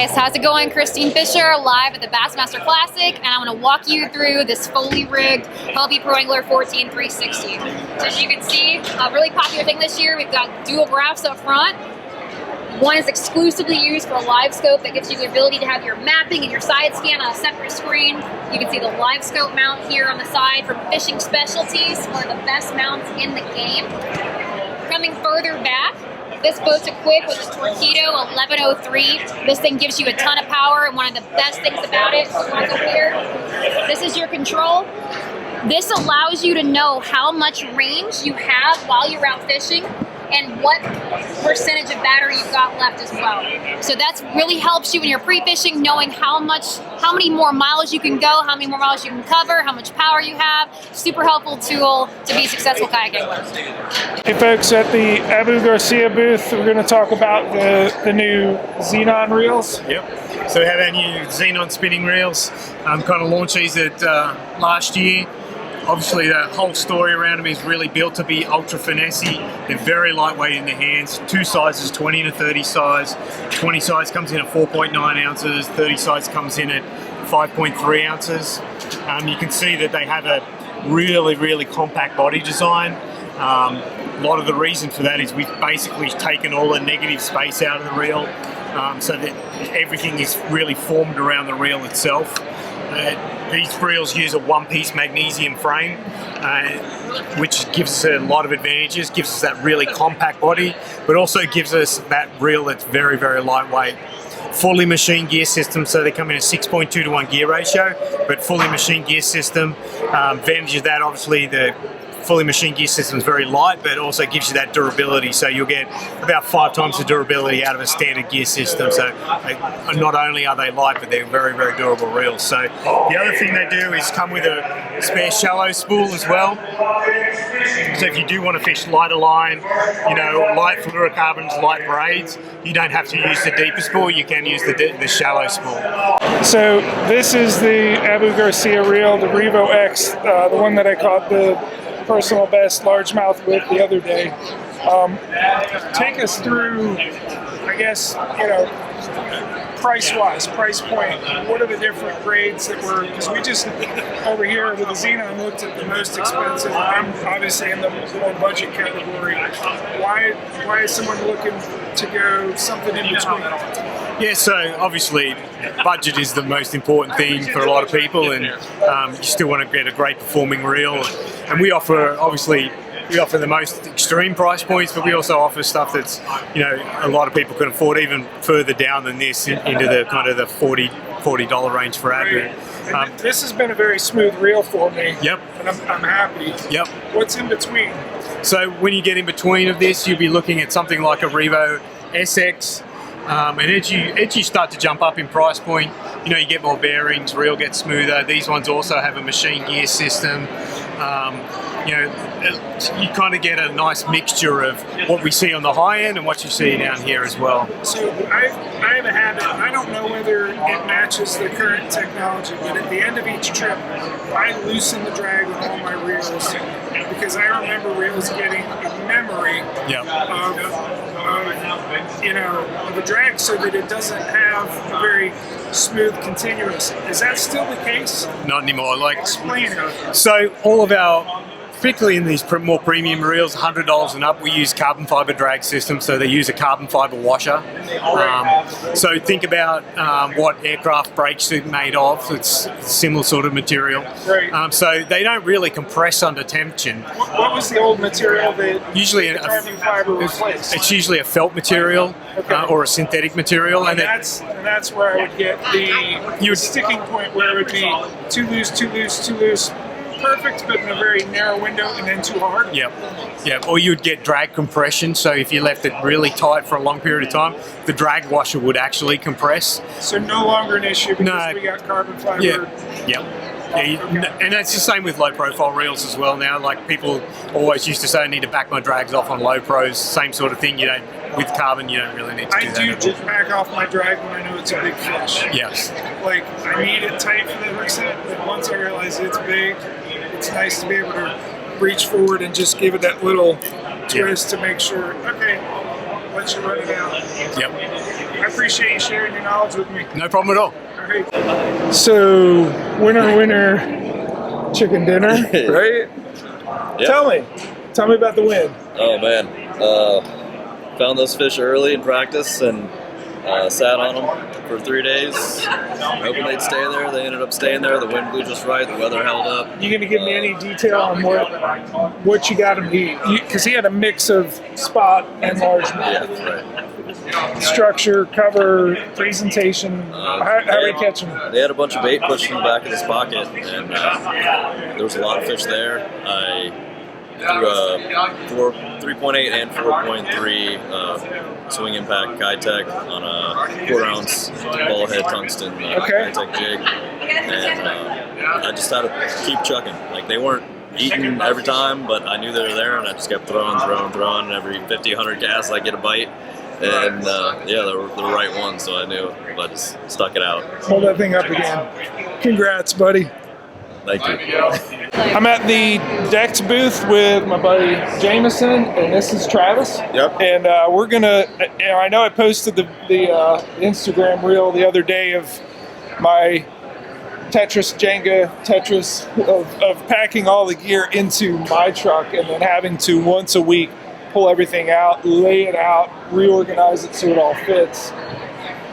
guys, how's it going? Christine Fisher, live at the Bassmaster Classic, and I'm going to walk you through this fully rigged Hobie Pro Angler 14 360. So as you can see, a really popular thing this year, we've got dual graphs up front. One is exclusively used for a live scope that gives you the ability to have your mapping and your side scan on a separate screen. You can see the live scope mount here on the side from Fishing Specialties, one of the best mounts in the game. Coming further back, this boat's equipped with a Torqeedo 1103. This thing gives you a ton of power, and one of the best things about it, over here, this is your control. This allows you to know how much range you have while you're out fishing and what percentage of battery you've got left as well. So that really helps you when you're pre-fishing, knowing how many more miles you can go, how many more miles you can cover, how much power you have. Super helpful tool to be a successful kayak angler. Hey folks, at the Abu Garcia booth, we're going to talk about the new Xenon Reels. Yep. So we have our new Xenon spinning reels. Kind of launched these at last year. Obviously, the whole story around them is really built to be ultra finessey. They're very lightweight in the hands. Two sizes, 20 to 30 size. 20 size comes in at 4.9 ounces. 30 size comes in at 5.3 ounces. You can see that they have a really, really compact body design. A lot of the reason for that is we've basically taken all the negative space out of the reel, so that everything is really formed around the reel itself. These reels use a one-piece magnesium frame, which gives us a lot of advantages, gives us that really compact body, but also gives us that reel that's very, very lightweight. Fully machined gear system, so they come in a 6.2 to 1 gear ratio, but fully machined gear system. Advantage of that, obviously, the fully machined gear system is very light, but it also gives you that durability. So you'll get about 5 times the durability out of a standard gear system. So not only are they light, but they're very, very durable reels. So the other thing they do is come with a spare shallow spool as well. So if you do want to fish lighter line, you know, light fluorocarbons, light braids, you don't have to use the deeper spool. You can use the shallow spool. So this is the Abu Garcia reel, the Revo X, the one that I caught the personal best largemouth with the other day. Take us through, I guess, you know, price-wise, price point. What are the different grades that were, because we just, over here with the Xenon, looked at the most expensive. I'm obviously in the more budget category. Why is someone looking to go something in between? Yeah, so obviously budget is the most important thing for a lot of people, and you still want to get a great performing reel. And we offer, obviously, the most extreme price points, but we also offer stuff that's, you know, a lot of people can afford, even further down than this, into the kind of the $40 range for Abu. This has been a very smooth reel for me. Yep. And I'm happy. Yep. What's in between? So when you get in between of this, you'll be looking at something like a Revo SX. And as you start to jump up in price point, you know, you get more bearings, reel gets smoother. These ones also have a machine gear system. You know, you kind of get a nice mixture of what we see on the high end and what you see down here as well. So I have a habit, I don't know whether it matches the current technology, but at the end of each trip, I loosen the drag with all my reels, because I remember reels getting a memory of a drag, so that it doesn't have a very smooth continuous. Is that still the case? Not anymore. Like, explain it. So all of our, particularly in these more premium reels, $100 and up, we use carbon fiber drag systems, so they use a carbon fiber washer. So think about what aircraft brakes are made of. It's similar sort of material. Right. So they don't really compress under tension. What was the old material that usually the carbon fiber replaced? It's usually a felt material, or a synthetic material. And that's where I would get the sticking point, where it would be too loose, too loose, too loose. Perfect, but in a very narrow window, and then too hard. Yep. Or you'd get drag compression. So if you left it really tight for a long period of time, the drag washer would actually compress. So no longer an issue because we got carbon fiber. And that's the same with low profile reels as well now. Like, people always used to say I need to back my drags off on low pros. Same sort of thing. You don't, with carbon, you don't really need to do that. I do just back off my drag when I know it's a big fish. Yes. Like, I need it tight for the hook set, but once I realize it's big, it's nice to be able to reach forward and just give it that little twist to make sure, okay, let you run it out. Yep. I've appreciate you sharing your knowledge with me. No problem at all. All right. So, winner, chicken dinner, right? Yep. Tell me about the win. Oh man, found those fish early in practice and sat on them for 3 days, hoping they'd stay there. They ended up staying there. The wind blew just right. The weather held up. You gonna give me any detail on what you got him eat? Because he had a mix of spot and largemouth. Yeah, right. Structure, cover, presentation. How are you catching them? They had a bunch of bait pushed in the back of his pocket, and there was a lot of fish there. I threw a 3.8 and 4.3 swing impact Kitech on a 1/4 ounce ball head tungsten Kitech jig, and I just had to keep chucking. Like, they weren't eating every time, but I knew they were there, and I just kept throwing. And every 50, 100 casts I get a bite. And yeah, they were the right one, so I knew, but I just stuck it out. Hold that thing up again. Congrats, buddy. Thank you. I'm at the Dex booth with my buddy Jameson, and this is Travis. Yep. And we're gonna. I know I posted the Instagram reel the other day of my Jenga Tetris of packing all the gear into my truck and then having to once a week pull everything out, lay it out, reorganize it so it all fits.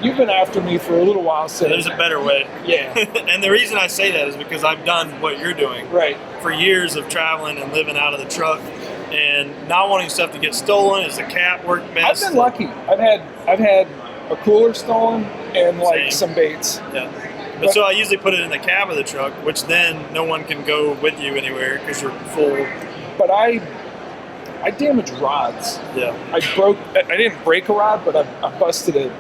You've been after me for a little while, so there's a better way. Yeah. And the reason I say that is because I've done what you're doing. Right. For years of traveling and living out of the truck and not wanting stuff to get stolen. Is the cap work best? I've been lucky. I've had a cooler stolen and like some baits. Yeah. But so I usually put it in the cab of the truck, which then no one can go with you anywhere because you're full. But I damaged rods. Yeah. I didn't break a rod, but I busted a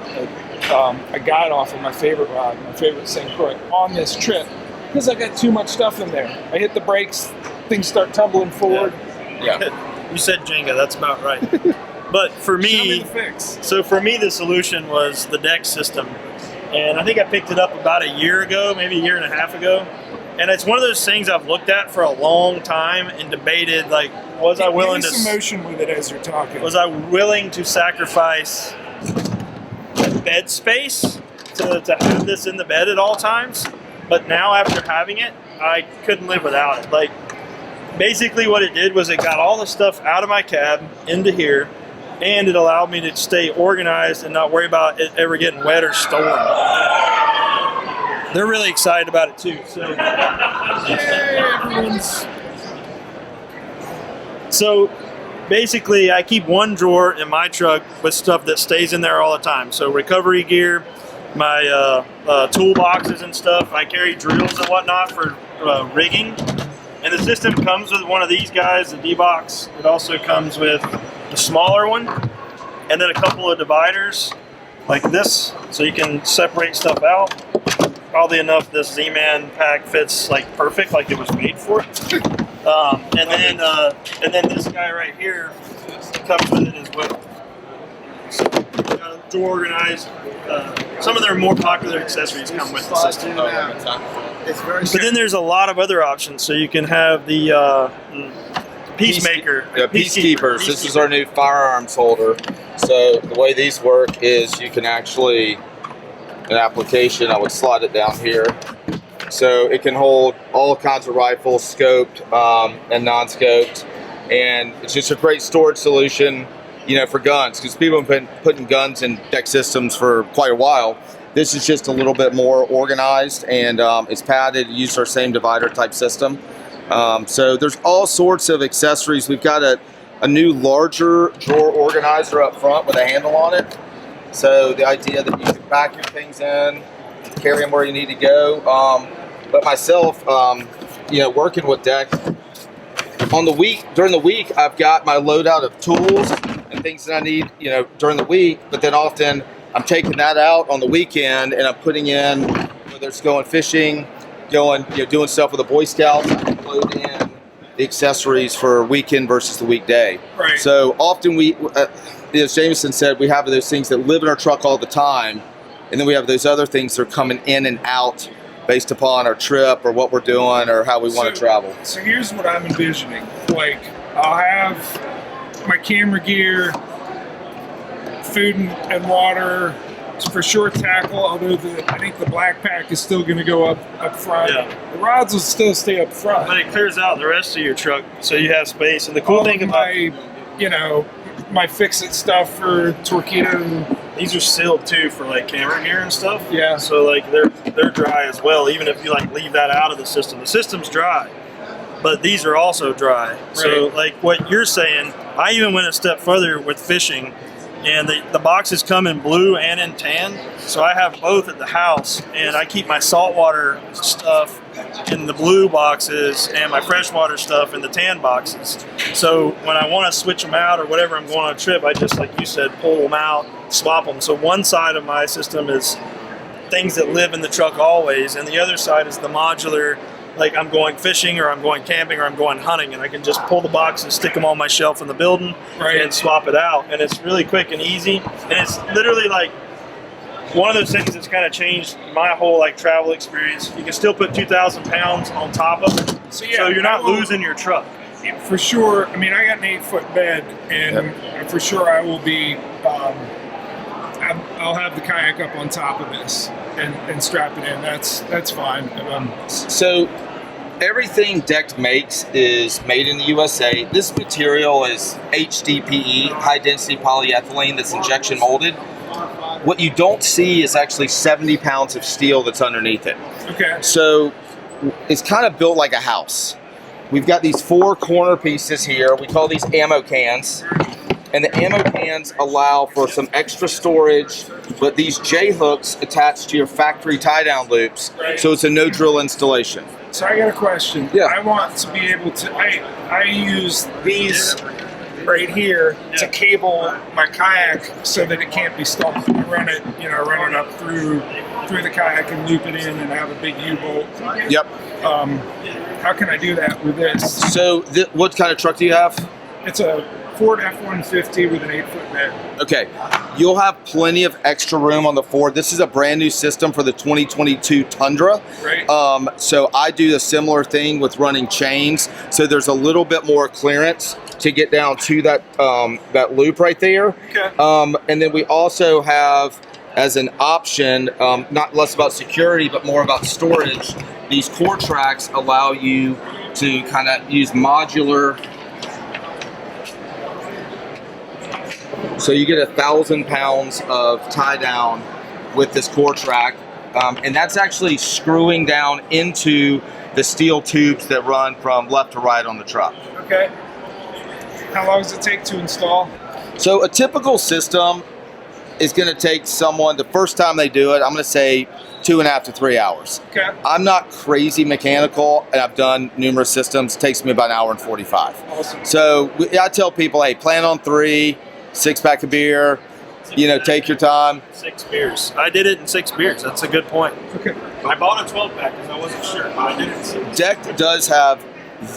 guide off of my favorite rod, my favorite St. Croix, on this trip because I got too much stuff in there. I hit the brakes, things start tumbling forward. Yeah. You said Jenga, that's about right. But for me, the solution was the Dex system. And I think I picked it up about a year ago, maybe a year and a half ago. And it's one of those things I've looked at for a long time and debated, like, was I willing to... Give me some motion with it as you're talking. Was I willing to sacrifice bed space to have this in the bed at all times? But now after having it, I couldn't live without it. Like, basically what it did was it got all the stuff out of my cab into here, and it allowed me to stay organized and not worry about it ever getting wet or stolen. They're really excited about it too. So basically I keep one drawer in my truck with stuff that stays in there all the time. So recovery gear, my toolboxes and stuff. I carry drills and whatnot for rigging. And the system comes with one of these guys, the D-Box. It also comes with the smaller one, and then a couple of dividers like this, so you can separate stuff out. Probably enough this Z-Man pack fits like perfect, like it was made for it. And then this guy right here comes with it as well. So, to organize, some of their more popular accessories come with the system. But then there's a lot of other options. So you can have the Peacemaker. Peacekeepers. This is our new firearms holder. So the way these work is you can actually, an application, I would slide it down here. So it can hold all kinds of rifles, scoped and non-scoped. And it's just a great storage solution, you know, for guns, because people have been putting guns in deck systems for quite a while. This is just a little bit more organized, and it's padded, used our same divider type system. So there's all sorts of accessories. We've got a new larger drawer organizer up front with a handle on it. So the idea that you can pack your things in, carry them where you need to go. But myself, you know, working with Deck, during the week, I've got my loadout of tools and things that I need, you know, during the week. But then often I'm taking that out on the weekend and I'm putting in, whether it's going fishing, doing stuff with the Boy Scouts, I can load in the accessories for weekend versus the weekday. Right. So often we, as Jameson said, we have those things that live in our truck all the time, and then we have those other things that are coming in and out based upon our trip or what we're doing or how we want to travel. So here's what I'm envisioning. Like, I'll have my camera gear, food and water, for sure tackle, although I think the black pack is still going to go up front. Yeah. The rods will still stay up front. But it clears out the rest of your truck, so you have space. And the cool thing about my fix-it stuff for Torqeedo. these are sealed too for like camera gear and stuff. Yeah. So like they're dry as well. Even if you like leave that out of the system's dry. But these are also dry. Right. So like what you're saying, I even went a step further with fishing, and the boxes come in blue and in tan. So I have both at the house, and I keep my saltwater stuff in the blue boxes and my freshwater stuff in the tan boxes. So when I want to switch them out or whatever, I'm going on a trip, I just, like you said, pull them out, swap them. So one side of my system is things that live in the truck always, and the other side is the modular, like I'm going fishing or I'm going camping or I'm going hunting, and I can just pull the boxes, stick them on my shelf in the building, and swap it out. And it's really quick and easy, and it's literally like one of those things that's kind of changed my whole like travel experience. You can still put 2,000 pounds on top of it, so you're not losing your truck. For sure. I mean, I got an 8-foot bed, and for sure I will be. I'll have the kayak up on top of this and strap it in. That's fine. So everything Decked makes is made in the USA. This material is HDPE, high density polyethylene, that's injection molded. What you don't see is actually 70 pounds of steel that's underneath it. Okay. So it's kind of built like a house. We've got these 4 corner pieces here. We call these ammo cans. And the ammo cans allow for some extra storage, but these J-hooks attach to your factory tie-down loops, so it's a no-drill installation. So I got a question. Yeah. I want to be able to, I use these right here to cable my kayak so that it can't be stalled. I run it up through the kayak and loop it in and have a big U-bolt. Yep. How can I do that with this? So what kind of truck do you have? It's a Ford F-150 with an 8-foot bed. Okay, you'll have plenty of extra room on the Ford. This is a brand new system for the 2022 Tundra. Right. So I do a similar thing with running chains. So there's a little bit more clearance to get down to that that loop right there. Okay. And then we also have, as an option, not less about security, but more about storage, these core tracks allow you to kind of use modular. So you get 1,000 pounds of tie down with this core track, and that's actually screwing down into the steel tubes that run from left to right on the truck. Okay. How long does it take to install? So a typical system is going to take someone, the first time they do it, I'm going to say 2.5 to 3 hours. Okay. I'm not crazy mechanical, and I've done numerous systems. It takes me about an hour and 45. Awesome. So I tell people, hey, plan on 3, 6-pack of beer, take your time. 6 beers. I did it in 6 beers. That's a good point. Okay. I bought a 12-pack because I wasn't sure, but I did it in 6. Decked does have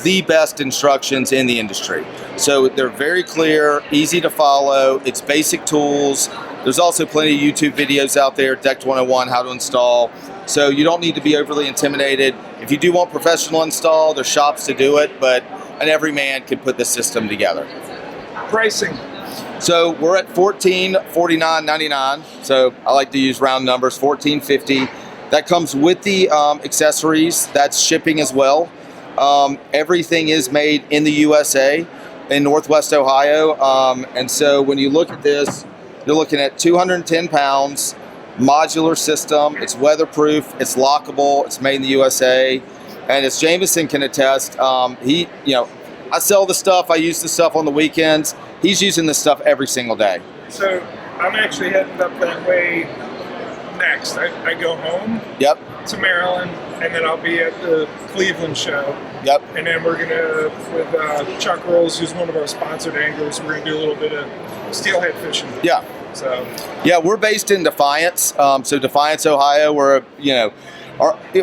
the best instructions in the industry. So they're very clear, easy to follow. It's basic tools. There's also plenty of YouTube videos out there, Decked 101, how to install. So you don't need to be overly intimidated. If you do want professional install, there's shops to do it, and every man can put the system together. Pricing. So we're at $1449.99. So I like to use round numbers, $1450. That comes with the accessories. That's shipping as well. Everything is made in the USA, in Northwest Ohio. And so when you look at this, you're looking at 210 pounds, modular system. It's weatherproof. It's lockable. It's made in the USA. And as Jameson can attest, I sell the stuff. I use the stuff on the weekends. He's using this stuff every single day. So I'm actually heading up that way next. I go home to Maryland, and then I'll be at the Cleveland show. Yep. And then we're gonna, with Chuck Rolls, who's one of our sponsored anglers, we're gonna do a little bit of steelhead fishing. Yeah. So. Yeah, we're based in Defiance. So Defiance, Ohio. We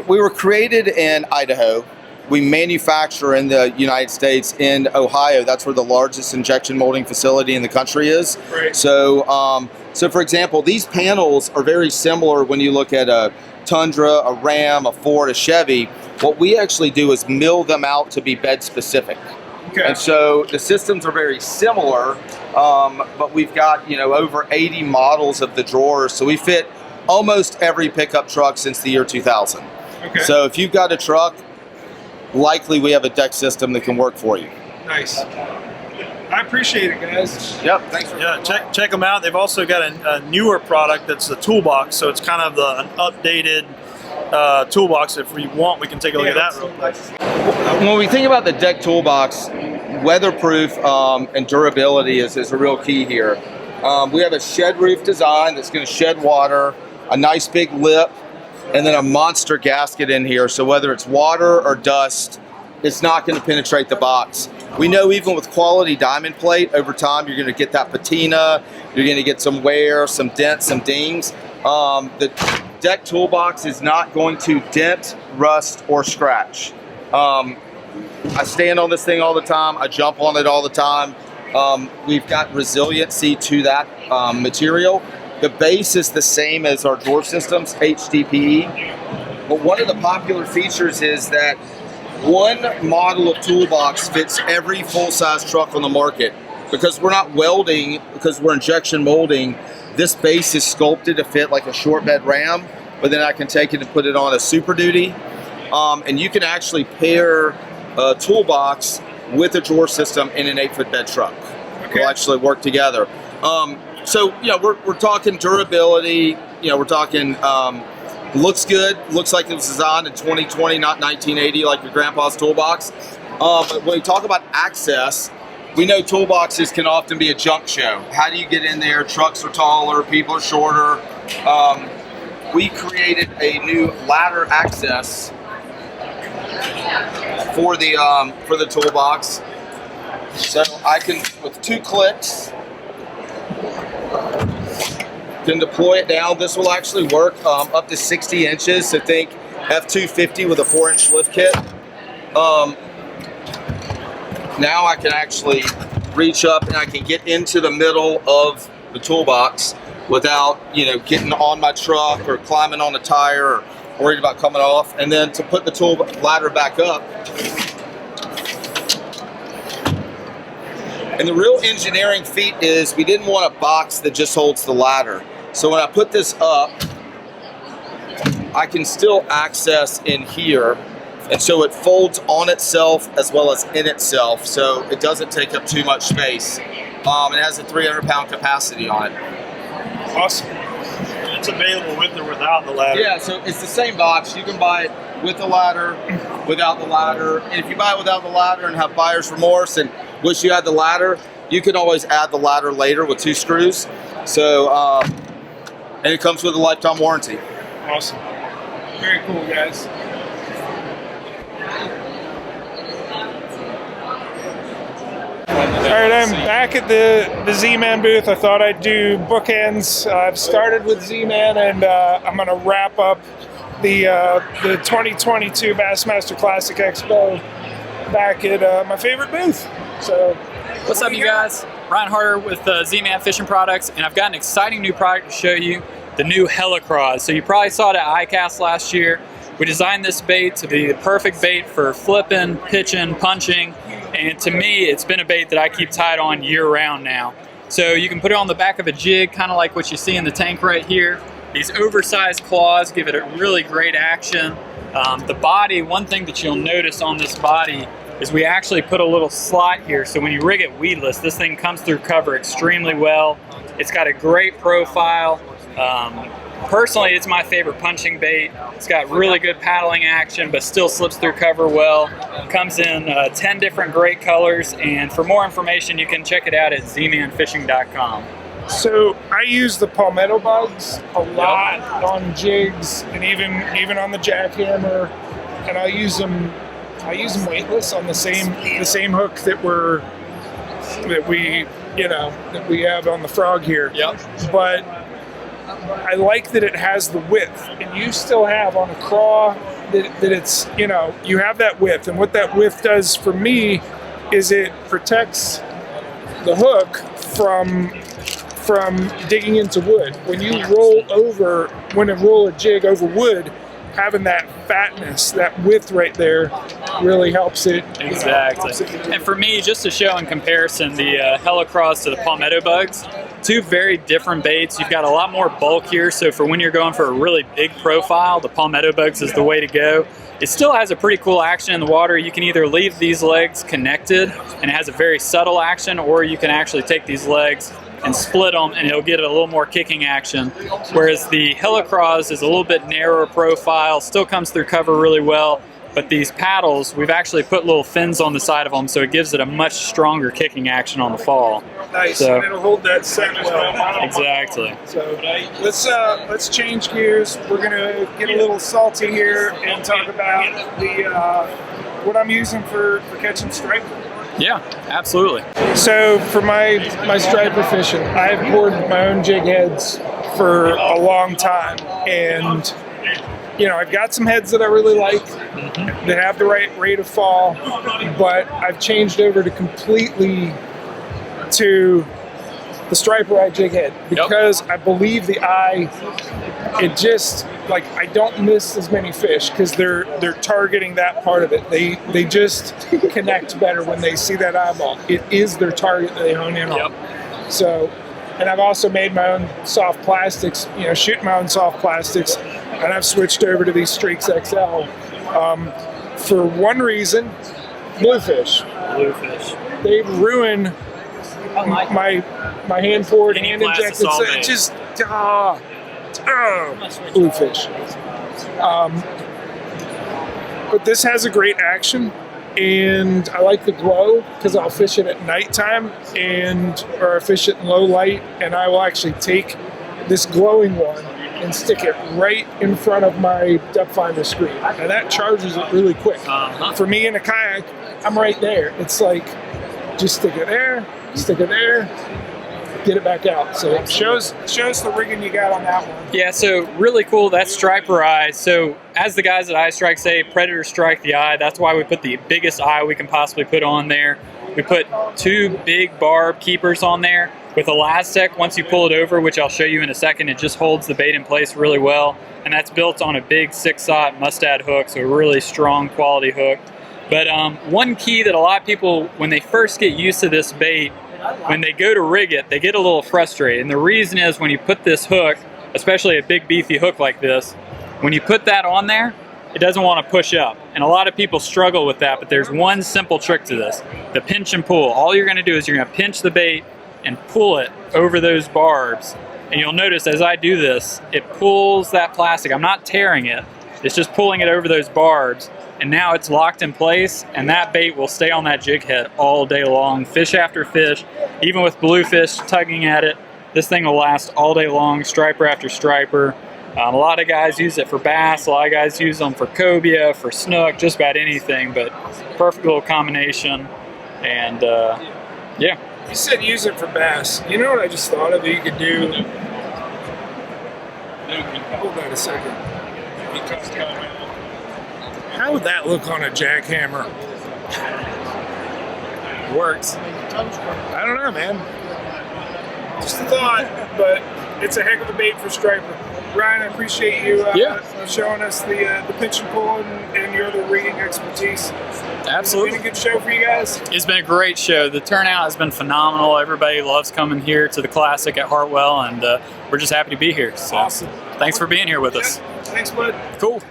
were created in Idaho. We manufacture in the United States in Ohio. That's where the largest injection molding facility in the country is. Right. So, for example, these panels are very similar when you look at a Tundra, a Ram, a Ford, a Chevy. What we actually do is mill them out to be bed specific. Okay. And so the systems are very similar, but we've got, you know, over 80 models of the drawers. So we fit almost every pickup truck since the year 2000. Okay. So if you've got a truck, likely we have a deck system that can work for you. Nice. I appreciate it, guys. Yep. Thanks for check them out. They've also got a newer product that's the toolbox. So it's kind of an updated toolbox. If we want, we can take a look at that real quick. When we think about the deck toolbox, weatherproof and durability is a real key here. We have a shed roof design that's going to shed water, a nice big lip, and then a monster gasket in here. So whether it's water or dust, it's not going to penetrate the box. We know even with quality diamond plate, over time you're going to get that patina, you're going to get some wear, some dents, some dings. The deck toolbox is not going to dent, rust, or scratch. I stand on this thing all the time. I jump on it all the time. We've got resiliency to that material. The base is the same as our drawer systems, HDPE. But one of the popular features is that one model of toolbox fits every full-size truck on the market. Because we're not welding, because we're injection molding, this base is sculpted to fit like a short bed Ram, but then I can take it and put it on a Super Duty. And you can actually pair a toolbox with a drawer system in an 8-foot bed truck. Okay. They'll actually work together. So, you know, we're talking durability, you know, we're talking looks good, looks like it was designed in 2020, not 1980 like your grandpa's toolbox. But when we talk about access, we know toolboxes can often be a junk show. How do you get in there? Trucks are taller, people are shorter. We created a new ladder access for the toolbox. So I can, with 2 clicks, can deploy it down. This will actually work up to 60 inches. So think F250 with a 4-inch lift kit. Now I can actually reach up and I can get into the middle of the toolbox without, you know, getting on my truck or climbing on a tire or worried about coming off. And then to put the tool ladder back up. And the real engineering feat is we didn't want a box that just holds the ladder. So when I put this up, I can still access in here. And so it folds on itself as well as in itself. So it doesn't take up too much space. It has a 300-pound capacity on it. Awesome. It's available with or without the ladder. Yeah, so it's the same box. You can buy it with the ladder, without the ladder. And if you buy it without the ladder and have buyer's remorse and wish you had the ladder, you can always add the ladder later with 2 screws. So, and it comes with a lifetime warranty. Awesome. Very cool, guys. All right, I'm back at the Z-Man booth. I thought I'd do bookends. I've started with Z-Man, and I'm going to wrap up the 2022 Bassmaster Classic Expo back at my favorite booth. So, what's up, you guys? Ryan Harder with Z-Man Fishing Products, and I've got an exciting new product to show you, the new Helicross. So you probably saw it at ICAST last year. We designed this bait to be the perfect bait for flipping, pitching, punching, and to me, it's been a bait that I keep tied on year-round now. So you can put it on the back of a jig, kind of like what you see in the tank right here. These oversized claws give it a really great action. The body, one thing that you'll notice on this body is we actually put a little slot here, so when you rig it weedless, this thing comes through cover extremely well. It's got a great profile. Personally, it's my favorite punching bait. It's got really good paddling action, but still slips through cover well. Comes in 10 different great colors, and for more information, you can check it out at zmanfishing.com. So I use the palmetto bugs a lot on jigs and even on the jackhammer, and I use them weightless on the same hook that we have on the frog here. Yep. But I like that it has the width, and you still have on a craw that it's, you know, you have that width, and what that width does for me is it protects the hook from digging into wood. When you roll a jig over wood, having that fatness, that width right there, really helps it. Exactly. And for me, just to show in comparison, the Helicross to the Palmetto Bugs, two very different baits. You've got a lot more bulk here, so for when you're going for a really big profile, the Palmetto Bugs is the way to go. It still has a pretty cool action in the water. You can either leave these legs connected and it has a very subtle action, or you can actually take these legs and split them and it'll get a little more kicking action. Whereas the Helicross is a little bit narrower profile, still comes through cover really well, but these paddles, we've actually put little fins on the side of them, so it gives it a much stronger kicking action on the fall. Nice, so, and it'll hold that set well. Exactly. So let's change gears. We're gonna get a little salty here and talk about the what I'm using for catching striper. Yeah, absolutely. So for my striper fishing, I've poured my own jig heads for a long time, and you know, I've got some heads that I really like that have the right rate of fall, but I've changed over to completely to the striper eye jig head because I believe the eye, it just, like, I don't miss as many fish because they're targeting that part of it. They just connect better when they see that eyeball. It is their target that they hone in on. So, and I've also made my own soft plastics, you know, shoot my own soft plastics, and I've switched over to these Streaks XL. For one reason, bluefish. They ruin my hand poured, hand injected. So it just bluefish. But this has a great action, and I like the glow because I'll fish it at nighttime or I fish it in low light, and I will actually take this glowing one and stick it right in front of my depth finder screen, and that charges it really quick. For me in a kayak, I'm right there. It's like, just stick it there, get it back out. So it shows the rigging you got on that one. Yeah, so really cool, that striper eye. So as the guys at Eye Strike say, predators strike the eye. That's why we put the biggest eye we can possibly put on there. We put two big barb keepers on there with Elastic. Once you pull it over, which I'll show you in a second, it just holds the bait in place really well. And that's built on a big 6-aught Mustad hook, so a really strong quality hook. But one key that a lot of people, when they first get used to this bait, when they go to rig it, they get a little frustrated. And the reason is when you put this hook, especially a big beefy hook like this, when you put that on there, it doesn't want to push up. And a lot of people struggle with that, but there's one simple trick to this. The pinch and pull. All you're going to do is you're going to pinch the bait and pull it over those barbs. And you'll notice as I do this, it pulls that plastic. I'm not tearing it. It's just pulling it over those barbs. And now it's locked in place, and that bait will stay on that jig head all day long, fish after fish. Even with bluefish tugging at it, this thing will last all day long, striper after striper. A lot of guys use it for bass, a lot of guys use them for cobia, for snook, just about anything, but perfect little combination. And yeah. You said use it for bass. You know what I just thought of that you could do? Hold on a second. How would that look on a jackhammer? Works. I don't know, man. Just a thought, but it's a heck of a bait for striper. Ryan, I appreciate you showing us the pinch and pull and your other rigging expertise. Absolutely. It's been a good show for you guys. It's been a great show. The turnout has been phenomenal. Everybody loves coming here to the Classic at Hartwell, and we're just happy to be here. So Awesome. Thanks for being here with us. Thanks, bud. Cool.